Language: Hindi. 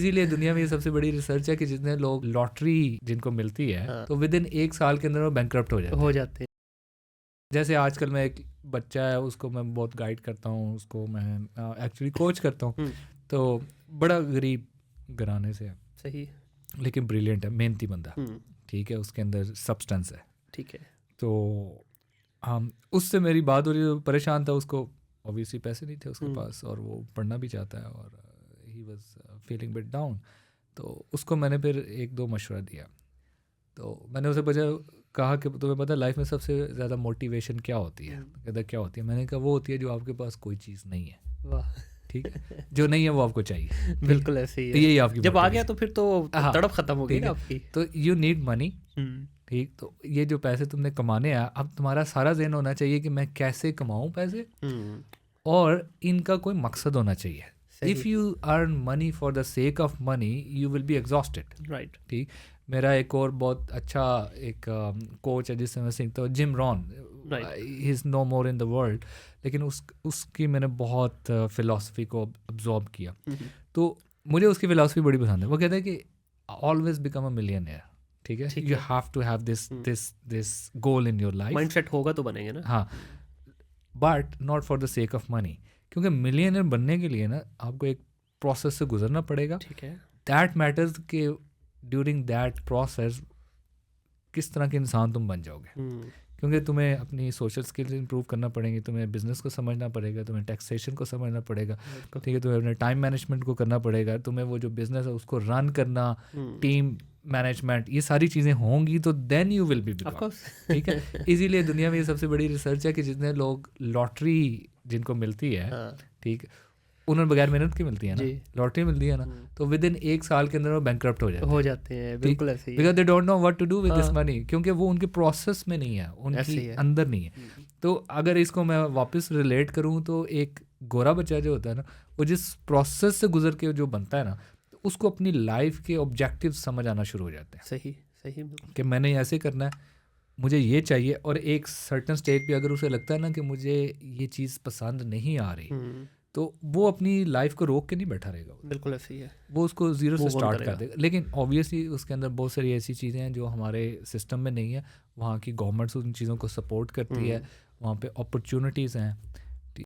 इसीलिए दुनिया में ये सबसे बड़ी रिसर्च है कि जितने लोग लॉटरी जिनको मिलती है हाँ। तो विद इन 1 साल के अंदर वो बैंकरप्ट हो जाते हैं। जैसे आजकल मैं एक बच्चा है उसको मैं बहुत गाइड करता हूँ, उसको मैं एक्चुअली कोच करता हूँ। तो बड़ा गरीब घराने से है, सही। लेकिन ब्रिलियंट है, मेहनती बंदा, हम्म, ठीक है, उसके अंदर सब्सटेंस है। ठीक है। तो हम उससे मेरी बात हो रही है, परेशान था, उसको ऑब्वियसली पैसे नहीं थे उसके पास और वो पढ़ना भी चाहता है और he was feeling bit down. तो उसको मैंने फिर 1-2 मशवरा दिया। तो मैंने उसे कहा कि तुम्हें पता है लाइफ में सबसे ज़्यादा मोटिवेशन क्या होती है? कहता क्या होती है? मैंने कहा वो होती है जो आपके पास कोई चीज़ नहीं है, वाह। ठीक है, जो नहीं है वो आपको चाहिए, ठीक है? बिल्कुल ऐसे ही तो है। यही आपकी जब आ गया मोटिवेशन। तो फिर तो हाँ, तड़प खत्म हो गई ठीक ना है। आपकी। तो यू नीड मनी, हम्म, ठीक। तो ये जो पैसे तुमने कमाने हैं, अब तुम्हारा सारा ज़हन होना चाहिए कि मैं कैसे कमाऊँ पैसे, हम्म, और इनका कोई मकसद होना चाहिए। इफ़ सही। You earn money for the sake of money you will be exhausted, right. ठीक। मेरा एक और बहुत अच्छा एक कोच है जिससे मैं सीखता हूँ, Jim Rohn, Right. He is no more in the world, लेकिन उसकी मैंने बहुत फ़िलासफ़ी को अब्जॉर्ब किया। तो मुझे उसकी फ़िलासफ़ी बड़ी पसंद है। वो कहता है कि ऑलवेज बिकम अ मिलियनियर, ठीक है, ठीक यू है। Have to have this goal in your life. Mindset होगा तो बनेंगे ना। हाँ, but not for the sake of money, क्योंकि मिलियनर बनने के लिए ना आपको एक प्रोसेस से गुजरना पड़ेगा। ठीक है। दैट मैटर्स कि ड्यूरिंग दैट प्रोसेस किस तरह के इंसान तुम बन जाओगे, क्योंकि तुम्हें अपनी सोशल स्किल्स इंप्रूव करना पड़ेंगी, तुम्हें बिजनेस को समझना पड़ेगा, तुम्हें टैक्सेशन को समझना पड़ेगा, ठीक है, तुम्हें अपने टाइम मैनेजमेंट को करना पड़ेगा, तुम्हें वो जो बिजनेस है उसको रन करना, टीम मैनेजमेंट, ये सारी चीज़ें होंगी तो then you will be of become, course. ठीक है। इसीलिए दुनिया में ये सबसे बड़ी रिसर्च है कि जितने लोग लॉटरी जिनको मिलती है, हाँ, ठीक, उन्हें बगैर मेहनत की मिलती है ना, जी। लॉटरी मिलती है ना, तो विद इन 1 साल के अंदर वो बैंकरप्ट हो जाते हैं, ठीक, बिल्कुल ऐसे ही बिकॉज है। They don't know what to do with this हाँ, मनी, क्योंकि वो उनके प्रोसेस में नहीं है, ऐसे उनकी ही है। अंदर नहीं है। तो अगर इसको मैं वापस रिलेट करूँ तो एक गोरा बच्चा जो होता है ना, वो जिस प्रोसेस से गुजर के जो बनता है ना, तो उसको अपनी लाइफ के ऑब्जेक्टिव समझ आना शुरू हो जाते हैं सही, सही, बिल्कुल। कि मैंने ऐसे करना है, मुझे ये चाहिए, और एक सर्टन स्टेज पे अगर उसे लगता है ना कि मुझे ये चीज़ पसंद नहीं आ रही, तो वो अपनी लाइफ को रोक के नहीं बैठा रहेगा, बिल्कुल ऐसे ही है। वो उसको ज़ीरो से मूव ऑन स्टार्ट कर करेगा। देगा। लेकिन ऑब्वियसली उसके अंदर बहुत सारी ऐसी चीज़ें हैं जो हमारे सिस्टम में नहीं है, वहाँ की गवर्नमेंट्स उन चीज़ों को सपोर्ट करती है, वहाँ पे अपॉर्चुनिटीज़ हैं,